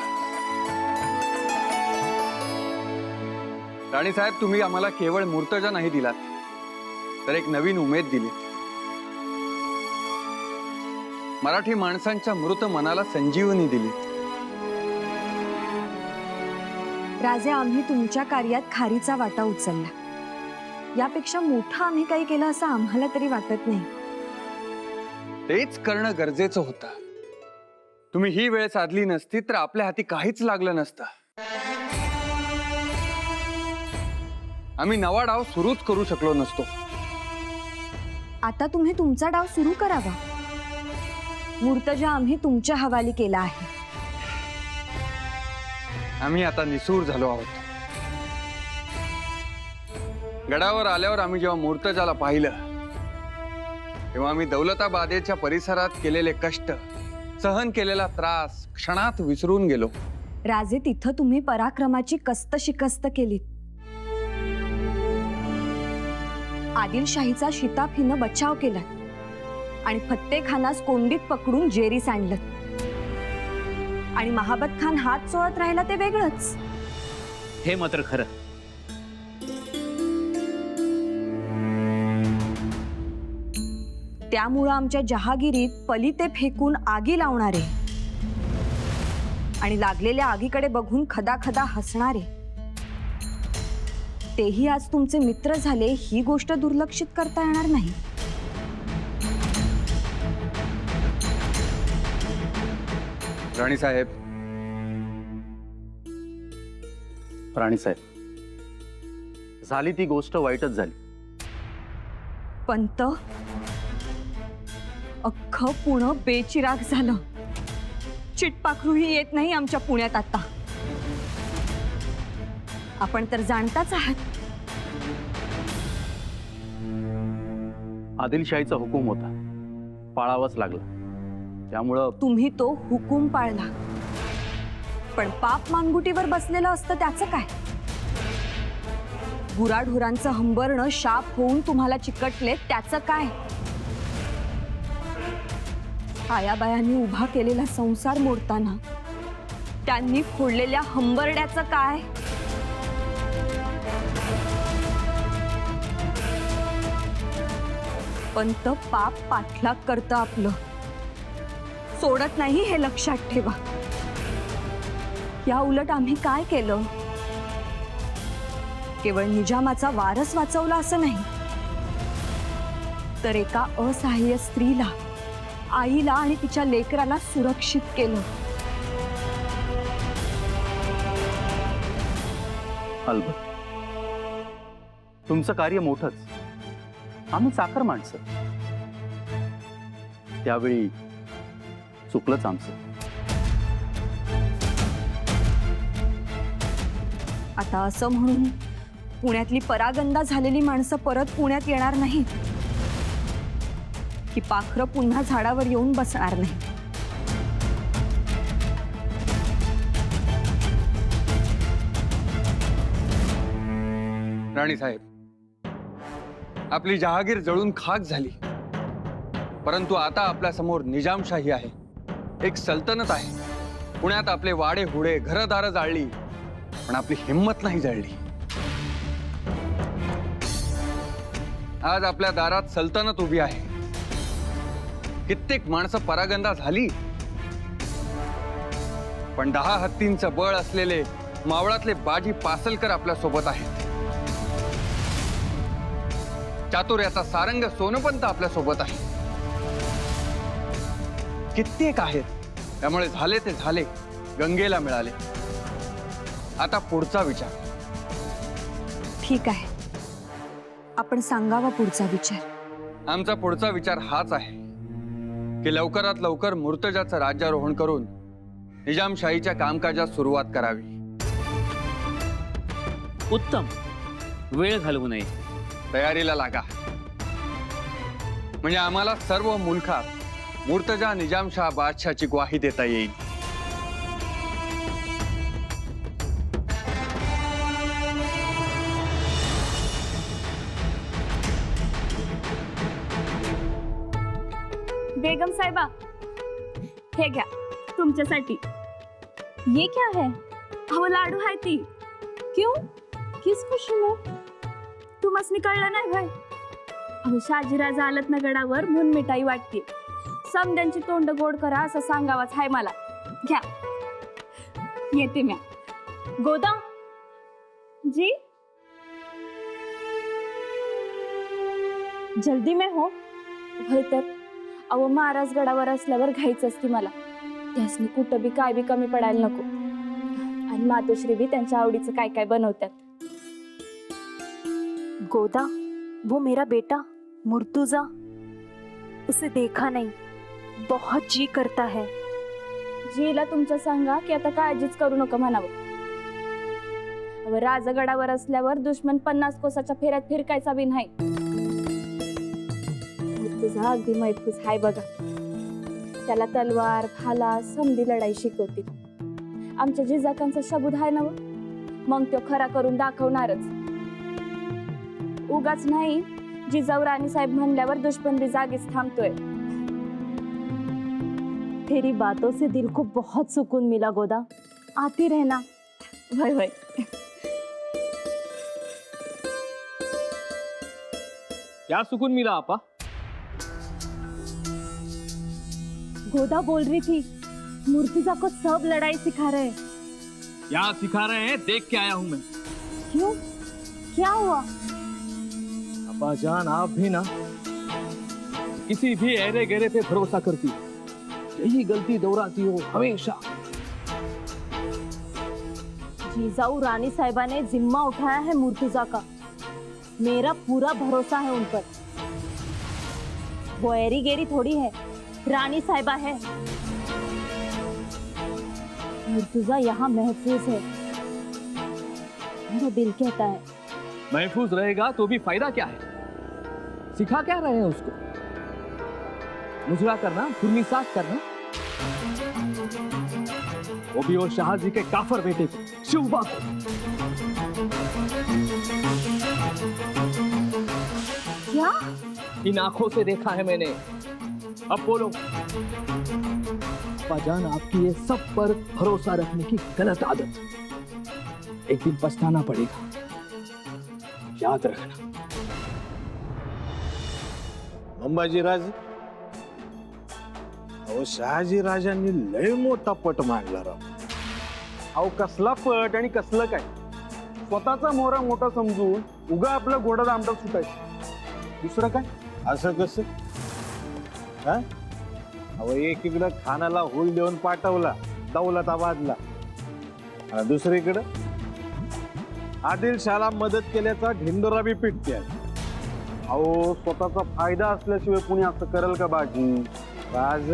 D: राणी साहेब, तुम्ही आम्हाला केवळ मूर्तजा नाही दिलात, तर एक नवीन उमेद दिली. मराठी माणसांच्या मृत मनाला संजीवनी दिली.
L: राजे, आम्ही तुमच्या कार्यात खारीचा वाटा उचलला. यापेक्षा मोठं आम्ही काही केलं असं आम्हाला तरी वाटत नाही.
D: तेच करणं गरजेचं होतं. तुम्ही ही वेळ साधली नसती तर आपल्या हाती काहीच लागलं नसतं. आम्ही नवा डाव सुरूच करू शकलो नसतो.
L: आता तुम्ही तुमचा डाव सुरू करावा. मूर्तजा आम्ही तुमच्या हवाली केला आहे.
D: आम्ही आता निसूर झालो आहोत. गडावर आल्यावर आम्ही जेव्हा मूर्तजाला पाहिलं तेव्हा आम्ही दौलताबादेच्या परिसरात केलेले कष्ट, सहन केलेला त्रास क्षणात विसरून गेलो.
L: राजे, तिथं तुम्ही पराक्रमाची कस्त शिकस्त केलीत.
C: आदिलशाहीचा शिताब हिनं बचाव केला आणि फत्ते खानास कोंडीत पकडून जेरीस आणलं आणि महाबत खान हात चोळत राहिला ते वेगळंच.
N: हे मात्र खरं.
C: त्यामुळं आमच्या जहागिरीत पलिते फेकून आगी लावणारे आणि लागलेल्या आगीकडे बघून खदा खदा हसणारे तेही आज तुमचे मित्र झाले ही गोष्ट दुर्लक्षित करता येणार नाही.
D: राणीसाहेब,
N: राणीसाहेब, झाली ती गोष्ट वाईटच झाली.
C: पंत, अख्खं पुणं बेचिराग झालं. चिटपाखरूही येत नाही आमच्या पुण्यात आता. आपण तर जाणताच आहात.
N: आदिलशाहीचा हुकूम होता, पाळावाच लागला. त्यामुळं
C: तुम्ही तो हुकूम पाळला, पण पाप मानगुटीवर बसलेलं असतं त्याचं काय? गुराढोरांचं हंबरणं शाप होऊन तुम्हाला चिकटले त्याचं काय? आयाबायांनी उभा केलेला संसार मोडताना त्यांनी फोडलेल्या हंबरड्याचं काय? पंत पाप पाठलाग करतं आपलं, सोडत नाही हे लक्षात ठेवा. या उलट आम्ही काय केलं? केवळ निजामाचा वारस वाचवला असं नाही, तर एका असहाय्य स्त्रीला, आईला आणि तिच्या लेकराला सुरक्षित केलं.
N: अलबत तुमचं कार्य मोठंच. आम्ही चाकर माणसं. त्यावेळी चुकलंच आमचं.
C: आता असं म्हणून पुण्यातली परागंदा झालेली माणसं परत पुण्यात येणार नाहीत की पाखरं पुन्हा झाडावर येऊन बसणार नाही.
D: राणीसाहेब, आपली जहागीर जळून खाक झाली, परंतु आता आपल्या समोर निजामशाही आहे, एक सल्तनत आहे. पुण्यात आपले वाडे हुडे घरदारं जाळली, पण आपली हिंमत नाही जळली. आज आपल्या दारात सल्तनत उभी आहे. कित्येक माणसं परागंदा झाली, पण 10 हत्तींचं बळ असलेले मावळातले बाजी पासलकर आपल्या सोबत आहेत. चातुर्याचा सारंग सोनपंत आपल्या सोबत आहे. कित्येक आहेत. त्यामुळे झाले ते झाले, गंगेला मिळाले. आता पुढचा विचार.
C: ठीक आहे, आपण सांगावा पुढचा विचार.
D: आमचा पुढचा विचार हाच आहे की लवकरात लवकर मुर्तजाचं राज्यारोहण करून निजामशाहीच्या कामकाजास सुरुवात करावी.
N: उत्तम. वेळ घालवू नये.
D: तयारीला लागा. म्हणजे आम्हाला सर्व मुलखात मुर्तजा निजामशाह बादशाहची ग्वाही देता येईल.
B: बेगम साहिबा, हे घ्या तुमच्यासाठी. ये क्या है? वो लाडू है ती. क्यों? किस खुशी में? तुम्हास कळलं नाही भाई? अहो शाजीराजा आलत ना गडावर म्हणून मिठाई वाटते. समद्यांची तोंड गोड करा असं सांगावाच हाय मला. घ्या, येते म्या. गोदा जी, जल्दी में हो. होय तर अहो महाराज गडावर असल्यावर घाईच असती मला. त्यासनी कुठं बी काय बी कमी पडायला नको. आणि मातोश्री बी त्यांच्या आवडीचं काय काय बनवतात.
O: गोदा, वो मेरा बेटा मुर्तुजा, उसे देखा नहीं, बहुत जी करता है.
B: जीला तुमच्या सांगा की आता काळजीच करू नका म्हणावं. अहो राजगडावर असल्यावर दुश्मन 50 कोसाच्या फेऱ्यात फिरकायचा बी नाही. मुर्तुजा अगदी मैफूस हाय बघा. त्याला तलवार भाला समधी लढाई शिकवतील. आमच्या जिजाकांचा शबूत आहे ना, मग तो खरा करून दाखवणारच. उगाच नाही
O: जिजाऊ राणीसाहेब म्हणल्यावर दुश्मन भी जागीच थांबतोय. तेरी बातों से दिल को बहुत सुकून मिला गोदा. आती रहना. वही वही.
F: क्या सुकून मिला आपा?
O: गोदा बोल रही थी मुर्तजा को सब लड़ाई सिखा रहे हैं.
F: क्या सिखा रहे हैं देख के आया हूं मैं.
O: क्यों? क्या हुआ?
F: अब्बा जान आप भी ना किसी भी ऐरे गहरे पे भरोसा करती हो. यही गलती दोहराती हो हमेशा.
O: जिजाऊ रानी साहिबा ने जिम्मा उठाया है मुर्तजा का. मेरा पूरा भरोसा है उन पर. वो एरी गेरी थोड़ी है, रानी साहिबा है. मुर्तजा यहाँ महफूज है, मेरा दिल कहता है.
F: महफूज रहेगा तो भी फायदा क्या है? सिखा क्या रहे हैं उसको? मुजरा करना, खुरनी साफ करना, वो भी वो शाहजी के काफर बेटे को, शिवबा को.
O: क्या?
F: इन आंखों से देखा है मैंने. अब बोलो. जान आपकी ये सब पर भरोसा रखने की गलत आदत एक दिन पछताना पड़ेगा, याद रखना.
E: अंबाजीराज, अहो शहाजी राजांनी लय मोठा पट मांडला राव.
G: अहो कसला पट आणि कसलं काय. स्वतःचा मोहरा मोठा समजून उगा आपलं घोडा दामटा सुटायचं. दुसरं काय?
E: असं कसं? हा? अहो एकीकडं खानाला हुल देऊन पाठवला दौलताबादला, आणि दुसरीकडं आदिलशाहला मदत केल्याचा ढिंडोरा बी पिटते.
G: अहो स्वतःचा फायदा असल्याशिवाय कुणी असं करेल का बाजी?
E: राज.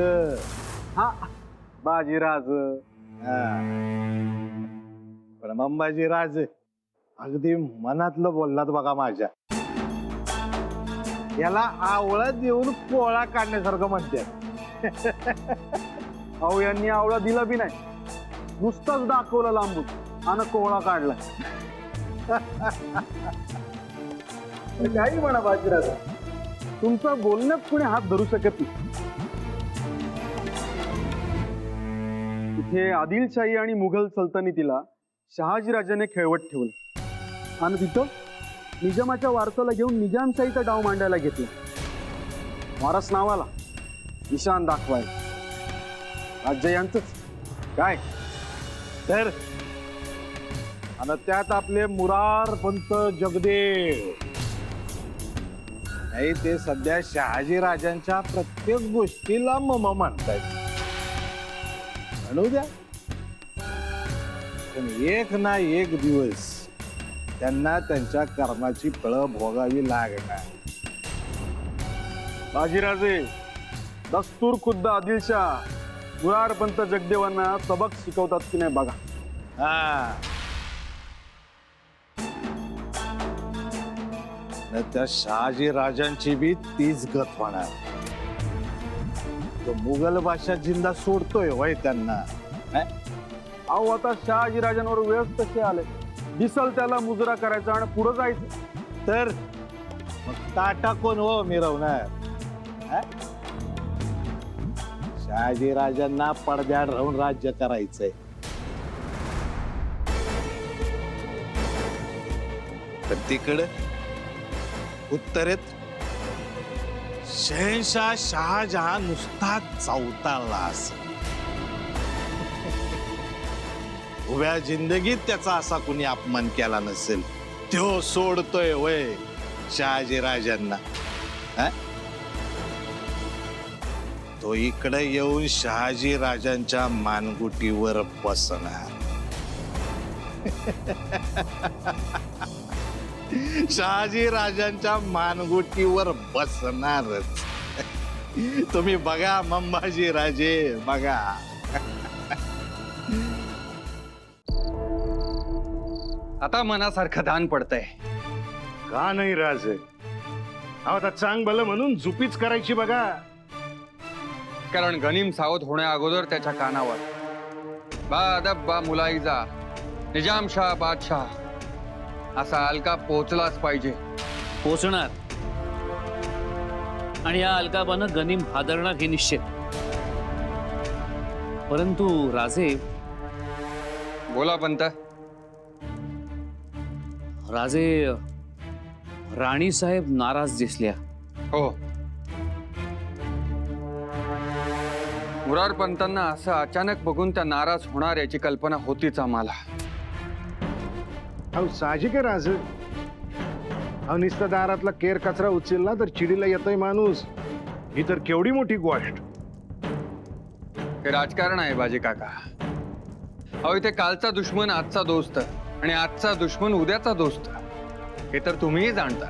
G: हा बाजी राज.
E: पण अंबाजी राज अगदी मनातलं बोललात बघा माझ्या. याला आवळा देऊन पोळा काढण्यासारखं म्हणतात.
G: अहो यांनी आवळा दिला बी नाही, नुसताच दाखवला लांबून आणि कोळा काढला. काही म्हणा बाजीराज, तुमचा बोलण्यात कुणी हात धरू शकत नाही. इथे आदिलशाही आणि मुघल सल्तनतीला शहाजीराजाने खेळवत ठेवलं आणि तिथं निजामाच्या वारसाला घेऊन निजामशाहीचा डाव मांडायला घेतला. वारस नावाला, निशाण दाखवायला. राज्य यांचंच काय
E: तर. आणि त्यात आपले मुरार पंत जगदेव नाही, ते सध्या शहाजी राजांच्या प्रत्येक गोष्टीला मम म्हणतायत. म्हणू द्या, पण एक ना एक दिवस त्यांना त्यांच्या कर्माची फळं भोगावी लागणार.
G: बाजीराजे, दस्तूर खुद्द आदिलशाह मुरारपंत जगदेवांना सबक शिकवतात की नाही बघा.
E: हा, त्या शहाजी राजांची बी तीच गत होणार. तो मुघल बादशाह जिंदा सोडतोय वय त्यांना.
G: अहो आता शहाजी राजांवर वेळच कसे आले. दिसल त्याला मुजरा करायचा आणि पुढे जायचं.
E: तर मग टाटा कोण हो मिरवणार? शहाजी राजांना पडद्याड राहून राज्य करायचंय. पण तिकडं उत्तरेत शहनशाह शहाजहान नुसता चौताळला असं. उभ्या जिंदगीत त्याचा असा कुणी अपमान केला नसेल. तो सोडतोय वय शहाजी राजांना. तो इकडे येऊन शहाजी राजांच्या मानगुटीवर बसणार. शहाजी राजांच्या मानगुटीवर बसणारच. तुम्ही बघा मंबाजी राजे, बघा.
D: आता मनासारखं दान पडतंय.
E: का नाही राज? आता चांग भलं म्हणून झुपीच करायची बघा.
D: कारण गनीम सावध होण्या अगोदर त्याच्या कानावर बा अदब बा मुलाईजा निजामशाह बादशाह असा अलका पोचलाच पाहिजे.
N: पोचणार आणि या अलकाबानं गनिम हादरणार हे निश्चित. परंतु राजे,
D: बोला पंत.
N: राजे, राणी साहेब नाराज दिसल्या.
D: हो, मुरार पंतांना असं अचानक बघून त्या नाराज होणार याची कल्पना होतीच आम्हाला.
P: अहो साहजिक आहे राज. अहो नुसता दारातला केर कचरा उचलला तर चिडीला येतोय माणूस. ही तर केवढी मोठी गोष्ट.
D: हे राजकारण आहे बाजी काका. अहो इथे कालचा दुश्मन आजचा दोस्त आणि आजचा दुश्मन उद्याचा दोस्त हे तर तुम्हीही जाणता.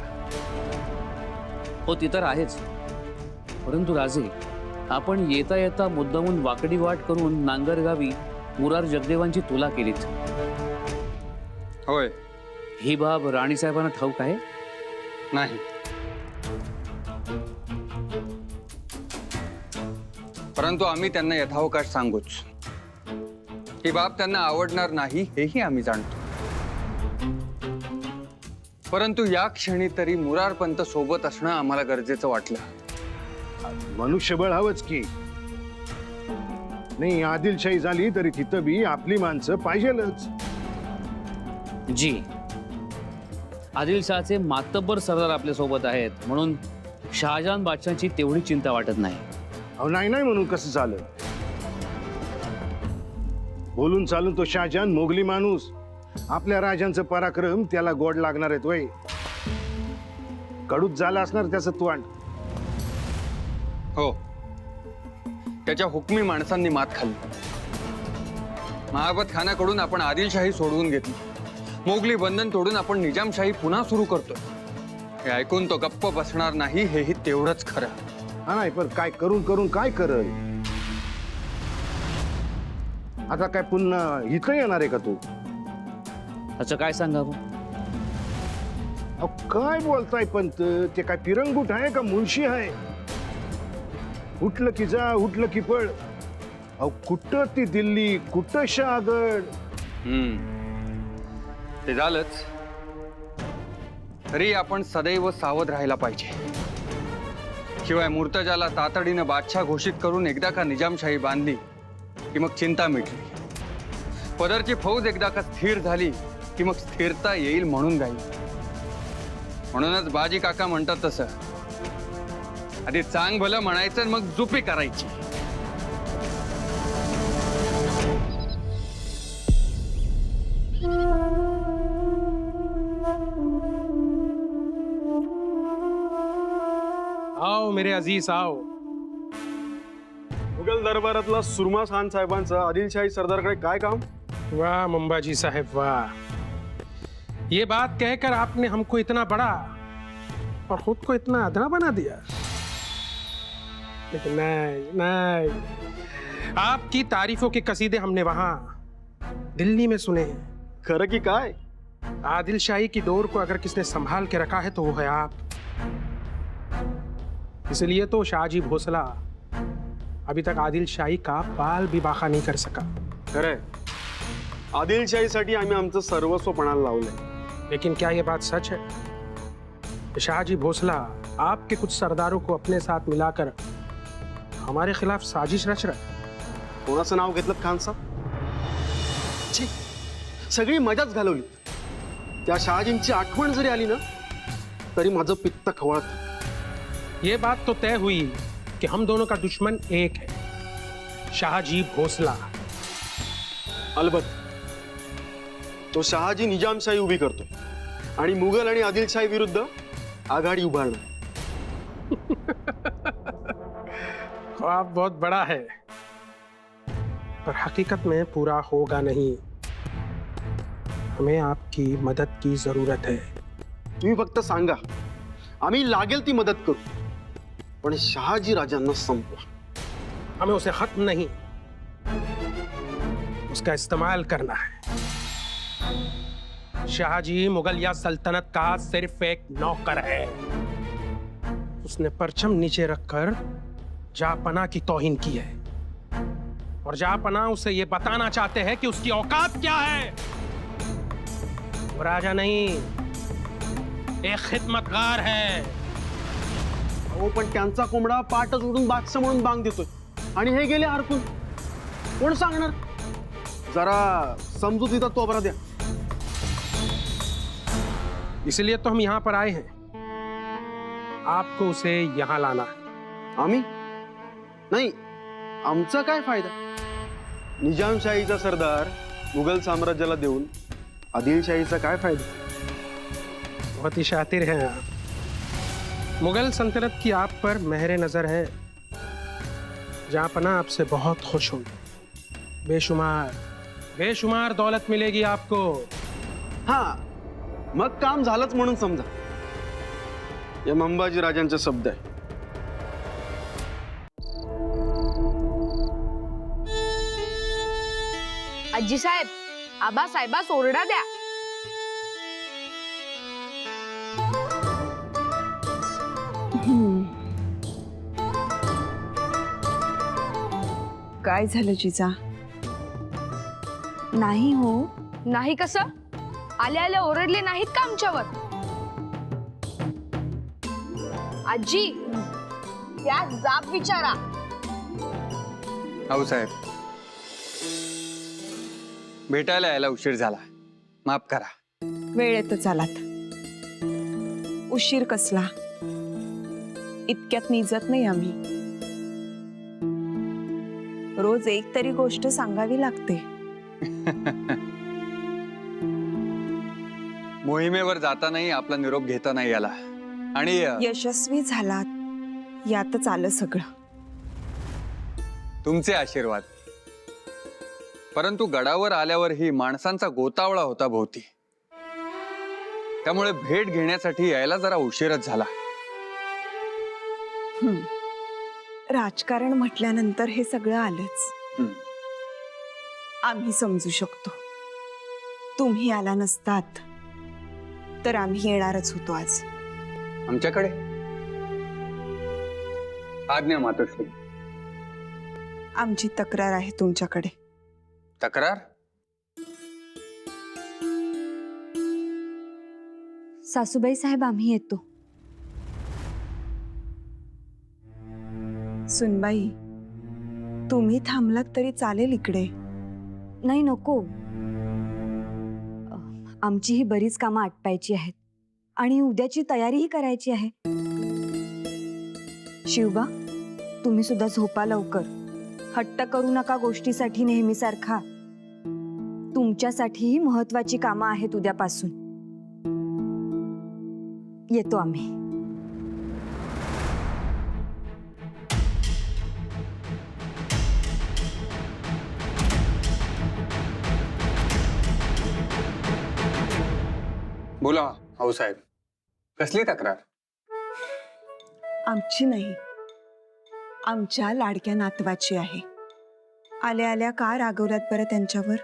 N: हो ती तर आहेच. परंतु राजे, आपण येता येता मुद्दामून वाकडी वाट करून नांगरगावी मुरार जगदेवांची तुला केलीत.
D: होय.
N: ही बाब राणीसाहेबांना ठाऊक आहे?
D: नाही. परंतु आम्ही त्यांना यथावकाश सांगूच. ही बाब त्यांना आवडणार नाही हेही आम्ही जाणतो. परंतु या क्षणी तरी मुरार पंत सोबत असणं आम्हाला गरजेचं वाटलं.
P: मनुष्यबळ हवंच की. नाही आदिलशाही झाली तरी तिथं बी आपली माणसं पाहिजेलच.
N: जी, आदिलशाहचे मातब्बर सरदार आपल्या सोबत आहेत म्हणून शहाजहान बादशाहची तेवढी चिंता वाटत नाही.
P: अहो नाही नाही म्हणून कसं झालं. बोलून चालून तो शहाजहान मोगली माणूस. आपल्या राजांचं पराक्रम त्याला गोड लागणार आहेत वय. कडूच झाला असणार त्याचं तोंड.
D: हो, त्याच्या हुकमी माणसांनी मात खाल्ली. महाबत खानाकडून आपण आदिलशाही सोडवून घेतली. मोगली बंधन तोडून आपण निजामशाही पुन्हा सुरू करतो. हे ऐकून तो गप्प बसणार नाही हेही तेवढंच खरं.
P: हा नाही पण काय करून करून काय करल. आता काय पुन्हा इथं येणार आहे का तू?
N: त्याचं काय सांगावं.
P: अहो काय बोलताय पंत. ते काय पिरंगुट आहे का मुळशी आहे? उठलं की जा, उठलं की पळ. अहो कुठं ती दिल्ली, कुठं शहागड.
D: ते झालंच. तरी आपण सदैव सावध राहायला पाहिजे. शिवाय मुर्तजाला तातडीनं बादशाह घोषित करून एकदा का निजामशाही बांधली की मग चिंता मिटली. पदरची फौज एकदा का स्थिर झाली की मग स्थिरता येईल म्हणून जाईल. म्हणूनच बाजी काका म्हणतात तसं आधी चांग भलं म्हणायचं मग जुपी करायची.
J: आओ मेरे अजीज आओ.
G: मुघल दरबारातला सुरमा खान साहेबांचं आदिलशाही सरदारकडे काय काम?
J: वाह मुंबाजी साहब वाह. ये बात कहकर आपने हमको इतना बड़ा और खुद को इतना अदना बना दिया. लेकिन नहीं नहीं, आपकी तारीफों के कसीदे हमने वहां दिल्ली में सुने हैं.
G: खरं की काय?
J: आदिलशाही की डोर को अगर किसने संभाल के रखा है तो वो है आप. इसलिए तो शाहजी भोसला अभी तक आदिलशाही का बाल भी बाखा नहीं कर सका.
G: खरंय, आदिलशाहीसाठी आम्ही आमचं सर्वस्व पणाला लावलंय.
J: लेकिन क्या ये बात सच है? शाहजी भोसला आपके कुछ सरदारों को अपने साथ मिलाकर हमारे खिलाफ साजिश रच रहा है.
G: कोणाचं नाव घेतलं खान साहब? छी, सगळी मजाच घालवली. त्या शहाजींची आठवण जरी आली ना तरी माझं पित्त खवळतं.
J: ये बात तो तय हुई कि हम दोनों का दुश्मन एक है, शाहजी भोसला.
G: अलबत तो शहाजी निजामशाही उभी करतो आणि मुघल आणि आदिलशाही विरुद्ध आघाडी उभारणार.
J: ख्वाब बहुत बड़ा है पर हकीकत में पूरा होगा नहीं. हमें आपकी मदद की जरूरत है.
G: तुम्ही फक्त सांगा, आम्ही लागेल ती मदत करू. पण शहाजी राजांना संपवा.
J: हमें उसे खत्म नहीं, उसका इस्तेमाल करना है. शाहजी मुगलिया सल्तनत का सिर्फ एक नौकर है. उसने परचम नीचे रखकर जापना की तौहीन की है और जापना उसे ये बताना चाहते हैं कि उसकी औकात क्या है. वो राजा नहीं, एक खिदमतगार है.
G: हो पण त्यांचा कोंबडा पाटच उडून बादशाह म्हणून बांग देतोय आणि हे गेले हरकून. कोण सांगणार? जरा समजुतीचा तोबरा द्या.
J: इसलिए तो हम यहाँ पर आए हैं, आपको उसे यहाँ लाना है.
G: आम्ही नाही, आमचा काय फायदा? निजामशाहीचा सरदार मुघल साम्राज्याला देऊन आदिलशाहीचा काय फायदा?
J: बहुत ही शातिर हैं आप. मुगल सल्तनत की आप पर मेहर नजर है. जहाँपना आपसे बहुत खुश हूँ. बेशुमार बेशुमार दौलत मिलेगी आपको.
G: हा, मग काम झालंच म्हणून समजा. या मंबाजी राजांचे शब्द आहे.
H: आजी साहेब, आबासाहेबास ओरडा द्या.
L: काय झालं जिजा? नाही हो.
H: नाही कसं? आल्या आल्या ओरडले नाहीत का आमच्यावर? आजी, त्या जाब विचारा.
D: आऊसाहेब, भेटायला यायला उशीर झाला, माफ करा.
L: वेळेतच आलात. उशीर कसला? इतक्यात निजत नाही आम्ही. रोज एक तरी गोष्ट सांगावी लागते.
D: मोहिमेवर जातानाही आपला निरोप घेता नाही आला आणि
L: यशस्वी झालात यातच आलं सगळं.
D: तुमचे आशीर्वाद. परंतु गडावर आल्यावरही माणसांचा गोतावळा होता भोवती, त्यामुळे भेट घेण्यासाठी यायला जरा उशीरच झाला.
L: राजकारण म्हटल्यानंतर हे सगळं आलंच. आम्ही समजू शकतो. तुम्ही आला नसतात तर आम्ही येणारच होतो आज.
D: आमच्याकडे आज्ञा मातोश्री.
L: आमची तक्रार आहे तुमच्याकडे.
D: तक्रार?
C: सासूबाई साहेब, आम्ही येतो.
L: सुनबाई, तुम्ही थांबलात तरी चालेल इकडे.
C: नाही, नको. आमची ही बरीच कामं आटपायची आहेत आणि उद्याची तयारीही करायची आहे. शिवबा, तुम्ही सुद्धा झोपा लवकर. हट्ट करू नका गोष्टीसाठी नेहमीसारखा. तुमच्यासाठीही महत्वाची कामं आहेत उद्यापासून. येतो आम्ही.
D: बोला आऊसाहेब, कसली तक्रार?
L: आमची नाही, आमच्या लाडक्या नातवाची आहे. आल्या आल्या का रागवलात बरं त्यांच्यावर?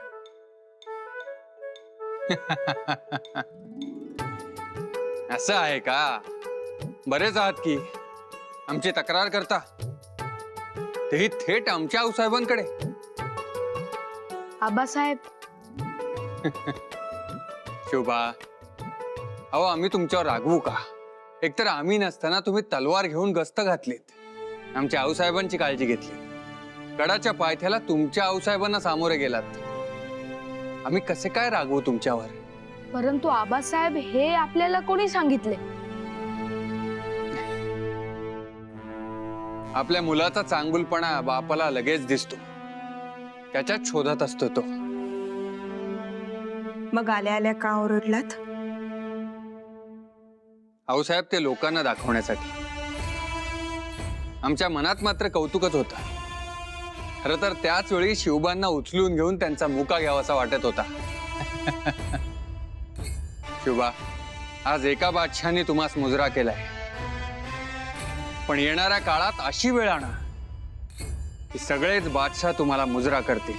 D: असं आहे का? बरेच आहात की आमची तक्रार करता, तेही थेट आमच्या आऊसाहेबांकडे.
H: आबासाहेब,
D: शोभा, अहो आम्ही तुमच्यावर रागवू का? एकतर आम्ही नसताना तुम्ही तलवार घेऊन गस्त घातलीत, आमच्या आऊसाहेबांची काळजी घेतली. गडाच्या पायथ्याला तुमच्या आऊसाहेबांना सामोरे गेलात. आम्ही कसे काय रागवू तुमच्यावर?
H: परंतु आबासाहेब, हे आपल्याला कोणी सांगितले?
D: आपल्या मुलाचा चांगुलपणा बापाला लगेच दिसतो, त्याच्यात शोधत असतो तो.
L: मग आल्या आल्या का ओरडलात?
D: आऊसाहेब, ते लोकांना दाखवण्यासाठी. आमच्या मनात मात्र कौतुकच होतं. खरं तर त्याच वेळी शिवबांना उचलून घेऊन त्यांचा मुका घ्यावासा वाटत होता. शिवबा, आज एका बादशाहाने तुम्हास मुजरा केलाय, पण येणाऱ्या काळात अशी वेळ आणा की सगळेच बादशाह तुम्हाला मुजरा करतील.